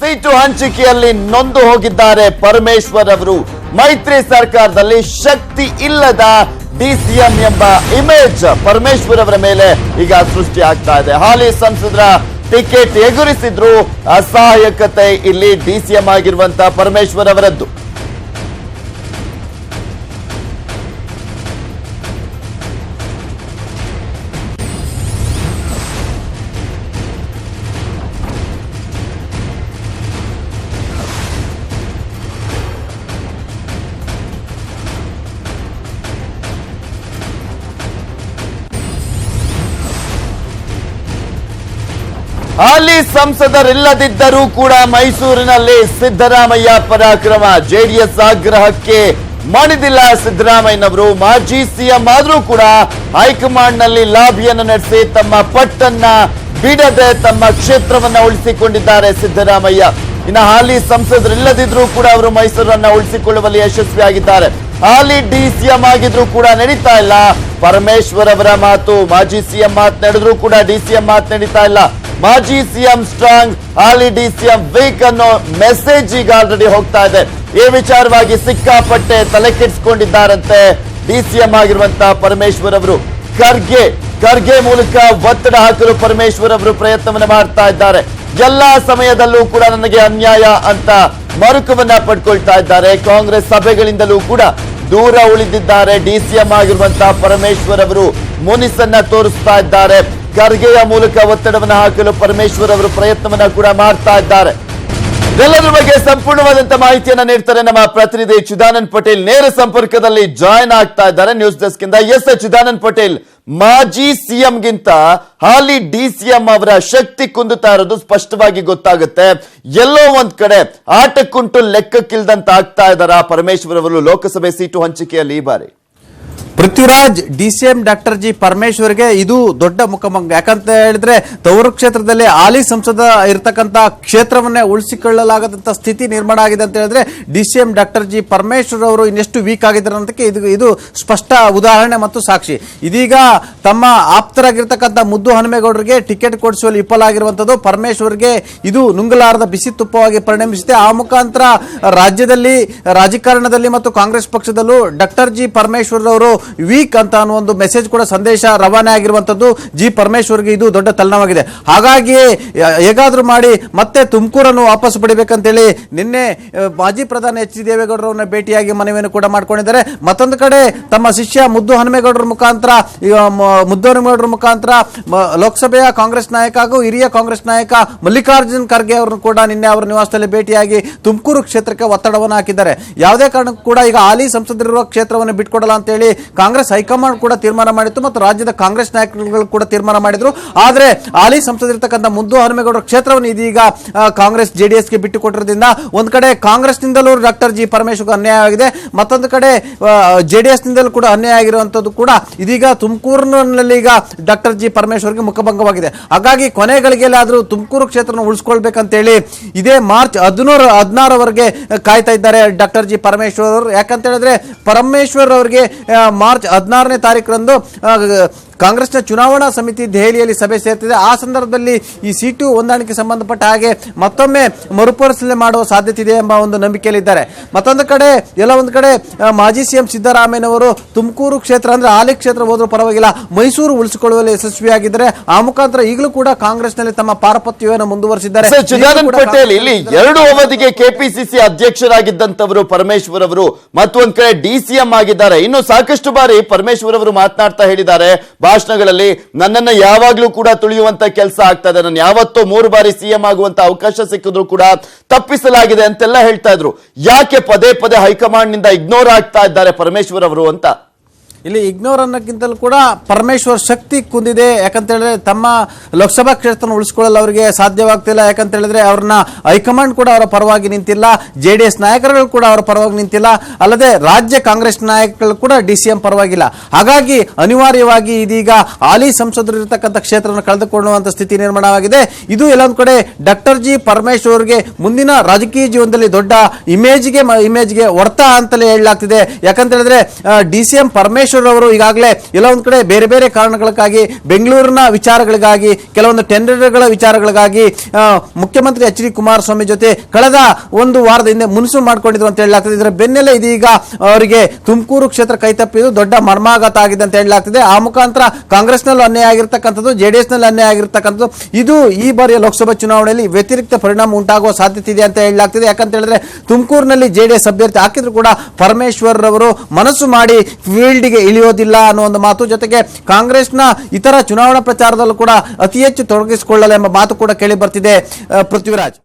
Seat ಹಂಚಿಕೆಯಲ್ಲಿ ನೊಂದು ಹೋಗಿದ್ದಾರೆ ಪರಮೇಶ್ವರ್ ಅವರು. ಮೈತ್ರಿ ಸರ್ಕಾರದಲ್ಲಿ ಶಕ್ತಿ ಇಲ್ಲದ ಡಿಸಿಎಂ ಎಂಬ ಇಮೇಜ್ ಪರಮೇಶ್ವರ್ ಅವರ ಮೇಲೆ ಈಗ ಸೃಷ್ಟಿ ಆಗ್ತಾ ಇದೆ. ಹಾಲಿ ಸಂಸದರ ಟಿಕೆಟ್ ಎಗುರಿಸಿದ್ರು ಅಸಹಾಯಕತೆ ಇಲ್ಲಿ ಡಿಸಿಎಂ ಆಗಿರುವಂತಹ ಪರಮೇಶ್ವರ್ ಅವರದ್ದು. ಹಾಲಿ ಸಂಸದರಿಲ್ಲದಿದ್ದರೂ ಕೂಡ ಮೈಸೂರಿನಲ್ಲಿ ಸಿದ್ದರಾಮಯ್ಯ ಪರಾಕ್ರಮ. ಜೆಡಿಎಸ್ ಆಗ್ರಹಕ್ಕೆ ಮಣಿದಿಲ್ಲ ಸಿದ್ದರಾಮಯ್ಯನವರು. ಮಾಜಿ ಸಿಎಂ ಆದ್ರೂ ಕೂಡ ಹೈಕಮಾಂಡ್ ನಲ್ಲಿ ಲಾಬಿಯನ್ನು ನಡೆಸಿ ತಮ್ಮ ಪಟ್ಟನ್ನ ಬಿಡದೆ ತಮ್ಮ ಕ್ಷೇತ್ರವನ್ನ ಉಳಿಸಿಕೊಂಡಿದ್ದಾರೆ ಸಿದ್ದರಾಮಯ್ಯ. ಇನ್ನು ಹಾಲಿ ಸಂಸದರಿಲ್ಲದಿದ್ರೂ ಕೂಡ ಅವರು ಮೈಸೂರನ್ನ ಉಳಿಸಿಕೊಳ್ಳುವಲ್ಲಿ ಯಶಸ್ವಿಯಾಗಿದ್ದಾರೆ. ಹಾಲಿ ಡಿಸಿಎಂ ಆಗಿದ್ರು ಕೂಡ ನಡೀತಾ ಇಲ್ಲ ಪರಮೇಶ್ವರ್ ಅವರ ಮಾತು. ಮಾಜಿ ಸಿಎಂ ಮಾತನಾಡಿದ್ರು ಕೂಡ ಡಿಸಿಎಂ ಮಾತು ನಡೀತಾ ಇಲ್ಲ. ಮಾಜಿ ಸಿಎಂ ಸ್ಟ್ರಾಂಗ್, ಹಾಲಿ ಡಿಸಿಎಂ ವೀಕ್ ಅನ್ನೋ ಮೆಸೇಜ್ ಈಗ ಆಲ್ರೆಡಿ ಹೋಗ್ತಾ ಇದೆ. ಈ ವಿಚಾರವಾಗಿ ಸಿಕ್ಕಾಪಟ್ಟೆ ತಲೆ ಕೆಡಿಸಿಕೊಂಡಿದ್ದಾರಂತೆ ಡಿಸಿಎಂ ಆಗಿರುವಂತಹ ಪರಮೇಶ್ವರ್ ಅವರು. ಖರ್ಗೆ ಮೂಲಕ ಒತ್ತಡ ಹಾಕಲು ಪರಮೇಶ್ವರ್ ಅವರು ಪ್ರಯತ್ನವನ್ನ ಮಾಡ್ತಾ ಇದ್ದಾರೆ. ಎಲ್ಲಾ ಸಮಯದಲ್ಲೂ ಕೂಡ ನನಗೆ ಅನ್ಯಾಯ ಅಂತ ಮರುಕವನ್ನ ಪಡ್ಕೊಳ್ತಾ ಇದ್ದಾರೆ. ಕಾಂಗ್ರೆಸ್ ಸಭೆಗಳಿಂದಲೂ ಕೂಡ ದೂರ ಉಳಿದಿದ್ದಾರೆ. ಡಿಸಿಎಂ ಆಗಿರುವಂತಹ ಪರಮೇಶ್ವರ್ ಅವರು ಮುನಿಸನ್ನ ತೋರಿಸ್ತಾ ಇದ್ದಾರೆ. ಖರ್ಗೆಯ ಮೂಲಕ ಒತ್ತಡವನ್ನು ಹಾಕಲು ಪರಮೇಶ್ವರ್ ಅವರು ಪ್ರಯತ್ನವನ್ನ ಕೂಡ ಮಾಡ್ತಾ ಇದ್ದಾರೆ. ಇದೆಲ್ಲದರ ಬಗ್ಗೆ ಸಂಪೂರ್ಣವಾದಂತಹ ಮಾಹಿತಿಯನ್ನ ನೀಡ್ತಾರೆ ನಮ್ಮ ಪ್ರತಿನಿಧಿ ಚಿದಾನಂದ್ ಪಟೇಲ್. ನೇರ ಸಂಪರ್ಕದಲ್ಲಿ ಜಾಯ್ನ್ ಆಗ್ತಾ ಇದ್ದಾರೆ ನ್ಯೂಸ್ ಡೆಸ್ಕ್ ಇಂದ. ಎಸ್ ಚಿದಾನಂದ್ ಪಟೇಲ್, ಮಾಜಿ ಸಿಎಂಗಿಂತ ಹಾಲಿ ಡಿಸಿಎಂ ಅವರ ಶಕ್ತಿ ಕುಂದುತ್ತಾ ಇರೋದು ಸ್ಪಷ್ಟವಾಗಿ ಗೊತ್ತಾಗುತ್ತೆ. ಎಲ್ಲೋ ಒಂದ್ ಕಡೆ ಆಟಕ್ಕುಂಟು ಲೆಕ್ಕಕ್ಕಿಲ್ದಂತ ಆಗ್ತಾ ಇದ್ದಾರಾ ಪರಮೇಶ್ವರ್ ಅವರು ಲೋಕಸಭೆ ಸೀಟು ಹಂಚಿಕೆಯಲ್ಲಿ ಈ ಬಾರಿ? ಪೃಥ್ವಿರಾಜ್ ಡಿಸಿಎಂ ಡಾಕ್ಟರ್ ಜಿ ಪರಮೇಶ್ವರ್ಗೆ ಇದು ದೊಡ್ಡ ಮುಖಭಂಗ. ಯಾಕಂತ ಹೇಳಿದ್ರೆ ತವರು ಕ್ಷೇತ್ರದಲ್ಲಿ ಹಾಲಿ ಸಂಸದ ಇರತಕ್ಕಂತ ಕ್ಷೇತ್ರವನ್ನೇ ಉಳಿಸಿಕೊಳ್ಳಲಾಗದಂತ ಸ್ಥಿತಿ ನಿರ್ಮಾಣ ಆಗಿದೆ ಅಂತ ಹೇಳಿದ್ರೆ ಡಿಸಿಎಂ ಡಾಕ್ಟರ್ ಜಿ ಪರಮೇಶ್ವರ್ ಅವರು ಇನ್ನೆಷ್ಟು ವೀಕ್ ಆಗಿದ್ದಾರೆ ಅನ್ನೋದಕ್ಕೆ ಇದು ಸ್ಪಷ್ಟ ಉದಾಹರಣೆ ಮತ್ತು ಸಾಕ್ಷಿ. ಇದೀಗ ತಮ್ಮ ಆಪ್ತರಾಗಿರ್ತಕ್ಕಂಥ ಮುದ್ದು ಹನುಮೇಗೌಡರಿಗೆ ಟಿಕೆಟ್ ಕೊಡಿಸುವಲ್ಲಿ ವಿಫಲಾಗಿರುವಂತದ್ದು ಪರಮೇಶ್ವರ್ಗೆ ಇದು ನುಂಗಲಾರದ ಬಿಸಿ ತುಪ್ಪವಾಗಿ ಪರಿಣಮಿಸಿದೆ. ಆ ಮುಖಾಂತರ ರಾಜ್ಯದಲ್ಲಿ ರಾಜಕಾರಣದಲ್ಲಿ ಮತ್ತು ಕಾಂಗ್ರೆಸ್ ಪಕ್ಷದಲ್ಲೂ ಡಾಕ್ಟರ್ ಜಿ ಪರಮೇಶ್ವರ್ ಅವರು ವೀಕ್ ಅಂತ ಅನ್ನೋ ಒಂದು ಮೆಸೇಜ್ ಕೂಡ ಸಂದೇಶ ರವಾನೆ ಆಗಿರುವಂತದ್ದು ಜಿ ಪರಮೇಶ್ವರ್ಗೆ ಇದು ದೊಡ್ಡ ತಲೆನೋವಾಗಿದೆ. ಹಾಗಾಗಿ ಹೇಗಾದ್ರೂ ಮಾಡಿ ಮತ್ತೆ ತುಮಕೂರನ್ನು ವಾಪಸ್ ಪಡಿಬೇಕಂತೇಳಿ ನಿನ್ನೆ ಮಾಜಿ ಪ್ರಧಾನಿ ಎಚ್ ಡಿ ದೇವೇಗೌಡರನ್ನ ಭೇಟಿಯಾಗಿ ಮನವಿಯನ್ನು ಕೂಡ ಮಾಡ್ಕೊಂಡಿದ್ದಾರೆ. ಮತ್ತೊಂದು ಕಡೆ ತಮ್ಮ ಶಿಷ್ಯ ಮುದ್ದು ಹನುಮೇಗೌಡರ ಮುಖಾಂತರ ಲೋಕಸಭೆಯ ಕಾಂಗ್ರೆಸ್ ನಾಯಕ ಹಾಗೂ ಹಿರಿಯ ಕಾಂಗ್ರೆಸ್ ನಾಯಕ ಮಲ್ಲಿಕಾರ್ಜುನ್ ಖರ್ಗೆ ಅವರನ್ನು ಕೂಡ ನಿನ್ನೆ ಅವರ ನಿವಾಸದಲ್ಲಿ ಭೇಟಿಯಾಗಿ ತುಮಕೂರು ಕ್ಷೇತ್ರಕ್ಕೆ ಒತ್ತಡವನ್ನು ಹಾಕಿದ್ದಾರೆ. ಯಾವುದೇ ಕಾರಣಕ್ಕೂ ಕೂಡ ಈಗ ಹಾಲಿ ಸಂಸದರಿರುವ ಕ್ಷೇತ್ರವನ್ನು ಬಿಟ್ಕೊಡಲ್ಲ ಅಂತ ಹೇಳಿ ಕಾಂಗ್ರೆಸ್ ಹೈಕಮಾಂಡ್ ಕೂಡ ತೀರ್ಮಾನ ಮಾಡಿತ್ತು ಮತ್ತು ರಾಜ್ಯದ ಕಾಂಗ್ರೆಸ್ ನಾಯಕರು ಕೂಡ ತೀರ್ಮಾನ ಮಾಡಿದ್ರು. ಆದರೆ ಹಾಲಿ ಸಂಸದರಿರ್ತಕ್ಕಂಥ ಮುದ್ದು ಹನುಮೇಗೌಡರ ಕ್ಷೇತ್ರವನ್ನು ಇದೀಗ ಕಾಂಗ್ರೆಸ್ ಜೆಡಿಎಸ್ಗೆ ಬಿಟ್ಟುಕೊಟ್ಟಿರೋದ್ರಿಂದ ಒಂದ್ ಕಡೆ ಕಾಂಗ್ರೆಸ್ನಿಂದಲೂ ಡಾಕ್ಟರ್ ಜಿ ಪರಮೇಶ್ವರ್ ಅನ್ಯಾಯವಾಗಿದೆ, ಮತ್ತೊಂದು ಕಡೆ ಜೆಡಿಎಸ್ನಿಂದಲೂ ಕೂಡ ಅನ್ಯಾಯ ಆಗಿರುವಂತದ್ದು ಕೂಡ ಇದೀಗ ತುಮಕೂರಿನಲ್ಲಿ ಈಗ ಡಾಕ್ಟರ್ ಜಿ ಪರಮೇಶ್ವರ್ಗೆ ಮುಖಭಂಗವಾಗಿದೆ. ಹಾಗಾಗಿ ಕೊನೆ ಗಳಿಗೆಯಲ್ಲಿ ಆದರೂ ತುಮಕೂರು ಕ್ಷೇತ್ರವನ್ನು ಉಳಿಸ್ಕೊಳ್ಬೇಕಂತೇಳಿ ಇದೇ ಮಾರ್ಚ್ 16ರವರೆಗೆ ಕಾಯ್ತಾ ಇದ್ದಾರೆ ಡಾಕ್ಟರ್ ಜಿ ಪರಮೇಶ್ವರ್ ಅವರು. ಯಾಕಂತ ಹೇಳಿದ್ರೆ ಪರಮೇಶ್ವರ್ ಅವರಿಗೆ ಮಾರ್ಚ್ 16ನೇ ತಾರೀಕರಂದು ಕಾಂಗ್ರೆಸ್ನ ಚುನಾವಣಾ ಸಮಿತಿ ದೆಹಲಿಯಲ್ಲಿ ಸಭೆ ಸೇರ್ತಿದೆ. ಆ ಸಂದರ್ಭದಲ್ಲಿ ಈ ಸೀಟು ಹೊಂದಾಣಿಕೆ ಸಂಬಂಧಪಟ್ಟ ಹಾಗೆ ಮತ್ತೊಮ್ಮೆ ಮರುಪರಿಶೀಲನೆ ಮಾಡುವ ಸಾಧ್ಯತೆ ಇದೆ ಎಂಬ ಒಂದು ನಂಬಿಕೆಯಲ್ಲಿದ್ದಾರೆ. ಮತ್ತೊಂದು ಕಡೆ ಎಲ್ಲ ಒಂದು ಕಡೆ ಮಾಜಿ ಸಿಎಂ ಸಿದ್ದರಾಮಯ್ಯನವರು ತುಮಕೂರು ಕ್ಷೇತ್ರ ಅಂದ್ರೆ ಹಾಲಿ ಕ್ಷೇತ್ರ ಹೋದ್ರೂ ಪರವಾಗಿಲ್ಲ ಮೈಸೂರು ಉಳಿಸಿಕೊಳ್ಳುವಲ್ಲಿ ಯಶಸ್ವಿಯಾಗಿದ್ದಾರೆ. ಆ ಮುಖಾಂತರ ಈಗಲೂ ಕೂಡ ಕಾಂಗ್ರೆಸ್ನಲ್ಲಿ ತಮ್ಮ ಪಾರಪತ್ಯವನ್ನು ಮುಂದುವರಿಸಿದ್ದಾರೆ. ಚಿದಾನಂದ್ ಪಟೇಲ್, ಇಲ್ಲಿ 2 ಅವಧಿಗೆ ಕೆಪಿಸಿಸಿ ಅಧ್ಯಕ್ಷರಾಗಿದ್ದಂತವರು ಪರಮೇಶ್ವರ್ ಅವರು ಮತ್ತೊಂದ್ ಕಡೆ ಡಿಸಿಎಂ ಆಗಿದ್ದಾರೆ. ಇನ್ನು ಸಾಕಷ್ಟು ಬಾರಿ ಪರಮೇಶ್ವರ್ ಅವರು ಮಾತನಾಡ್ತಾ ಹೇಳಿದ್ದಾರೆ ಭಾಷಣಗಳಲ್ಲಿ, ನನ್ನನ್ನ ಯಾವಾಗ್ಲೂ ಕೂಡ ತುಳಿಯುವಂತ ಕೆಲಸ ಆಗ್ತಾ ಇದೆ, ನಾನು ಯಾವತ್ತೋ 3 ಬಾರಿ ಸಿಎಂ ಆಗುವಂತ ಅವಕಾಶ ಸಿಕ್ಕಿದ್ರು ಕೂಡ ತಪ್ಪಿಸಲಾಗಿದೆ ಅಂತೆಲ್ಲ ಹೇಳ್ತಾ ಇದ್ರು. ಯಾಕೆ ಪದೇ ಪದೇ ಹೈಕಮಾಂಡ್ ನಿಂದ ಇಗ್ನೋರ್ ಆಗ್ತಾ ಇದ್ದಾರೆ ಪರಮೇಶ್ವರ್ ಅವರು ಅಂತ? ಇಲ್ಲಿ ಇಗ್ನೋರ್ ಅನ್ನೋಕ್ಕಿಂತಲೂ ಕೂಡ ಪರಮೇಶ್ವರ್ ಶಕ್ತಿ ಕುಂದಿದೆ. ಯಾಕಂತ ಹೇಳಿದ್ರೆ ತಮ್ಮ ಲೋಕಸಭಾ ಕ್ಷೇತ್ರವನ್ನು ಉಳಿಸಿಕೊಳ್ಳಲು ಅವರಿಗೆ ಸಾಧ್ಯವಾಗ್ತಿಲ್ಲ. ಯಾಕಂತ ಹೇಳಿದ್ರೆ ಅವ್ರನ್ನ ಹೈಕಮಾಂಡ್ ಕೂಡ ಅವರ ಪರವಾಗಿ ನಿಂತಿಲ್ಲ, ಜೆಡಿಎಸ್ ನಾಯಕರುಗಳು ಕೂಡ ಅವರ ಪರವಾಗಿ ನಿಂತಿಲ್ಲ, ಅಲ್ಲದೆ ರಾಜ್ಯ ಕಾಂಗ್ರೆಸ್ ನಾಯಕರು ಕೂಡ ಡಿಸಿಎಂ ಪರವಾಗಿಲ್ಲ. ಹಾಗಾಗಿ ಅನಿವಾರ್ಯವಾಗಿ ಇದೀಗ ಹಾಲಿ ಸಂಸದರು ಇರತಕ್ಕಂಥ ಕ್ಷೇತ್ರವನ್ನು ಕಳೆದುಕೊಳ್ಳುವಂತ ಸ್ಥಿತಿ ನಿರ್ಮಾಣವಾಗಿದೆ. ಇದು ಎಲ್ಲೊಂದು ಕಡೆ ಡಾಕ್ಟರ್ ಜಿ ಪರಮೇಶ್ವರ್ಗೆ ಮುಂದಿನ ರಾಜಕೀಯ ಜೀವನದಲ್ಲಿ ದೊಡ್ಡ ಇಮೇಜ್ಗೆ ಹೊಡೆತ ಅಂತಲೇ ಹೇಳಲಾಗ್ತಿದೆ. ಯಾಕಂತ ಹೇಳಿದ್ರೆ ಡಿಸಿಎಂ ಪರಮೇಶ್ವರ್ ಪರಮೇಶ್ವರ್ ಅವರು ಈಗಾಗಲೇ ಎಲ್ಲ ಒಂದ್ ಕಡೆ ಬೇರೆ ಬೇರೆ ಕಾರಣಗಳಿಗಾಗಿ ಬೆಂಗಳೂರಿನ ವಿಚಾರಗಳಿಗಾಗಿ ಕೆಲವೊಂದು ಟೆಂಡರ್ಗಳ ವಿಚಾರಗಳಿಗಾಗಿ ಮುಖ್ಯಮಂತ್ರಿ ಎಚ್ ಡಿ ಕುಮಾರಸ್ವಾಮಿ ಜೊತೆ ಕಳೆದ ಒಂದು ವಾರದ ಹಿಂದೆ ಮುನ್ಸೂಚನೆ ಮಾಡಿಕೊಂಡಿದ್ರು ಅಂತ ಹೇಳಲಾಗ್ತದೆ. ಇದರ ಬೆನ್ನಲ್ಲೇ ಇದೀಗ ಅವರಿಗೆ ತುಮಕೂರು ಕ್ಷೇತ್ರ ಕೈತಪ್ಪಿದ್ದು ದೊಡ್ಡ ಮರ್ಮಾಘಾತ ಆಗಿದೆ ಅಂತ ಹೇಳಲಾಗ್ತಿದೆ. ಆ ಮುಖಾಂತರ ಕಾಂಗ್ರೆಸ್ನಲ್ಲೂ ಅನ್ಯಾಯ ಆಗಿರ್ತಕ್ಕಂಥದ್ದು, ಜೆಡಿಎಸ್ ನಲ್ಲಿ ಅನ್ಯಾಯ ಆಗಿರ್ತಕ್ಕಂಥದ್ದು, ಇದು ಈ ಬಾರಿಯ ಲೋಕಸಭಾ ಚುನಾವಣೆಯಲ್ಲಿ ವ್ಯತಿರಿಕ್ತ ಪರಿಣಾಮ ಉಂಟಾಗುವ ಸಾಧ್ಯತೆ ಇದೆ ಅಂತ ಹೇಳಲಾಗ್ತಿದೆ. ಯಾಕಂತ ಹೇಳಿದ್ರೆ ತುಮಕೂರಿನಲ್ಲಿ ಜೆಡಿಎಸ್ ಅಭ್ಯರ್ಥಿ ಹಾಕಿದ್ರು ಕೂಡ ಪರಮೇಶ್ವರ್ ಅವರು ಮನಸ್ಸು ಮಾಡಿ ಫೀಲ್ಡ್ಗೆ ಇಳಿಯೋದಿಲ್ಲ ಅನ್ನೋ ಒಂದು ಮಾತು, ಜೊತೆಗೆ ಕಾಂಗ್ರೆಸ್ನ ಇತರ ಚುನಾವಣಾ ಪ್ರಚಾರದಲ್ಲೂ ಕೂಡ ಅತಿ ಹೆಚ್ಚು ತೊಡಗಿಸಿಕೊಳ್ಳಲು ಎಂಬ ಮಾತು ಕೂಡ ಕೇಳಿ ಬರ್ತಿದೆ. ಪೃಥ್ವಿರಾಜ್.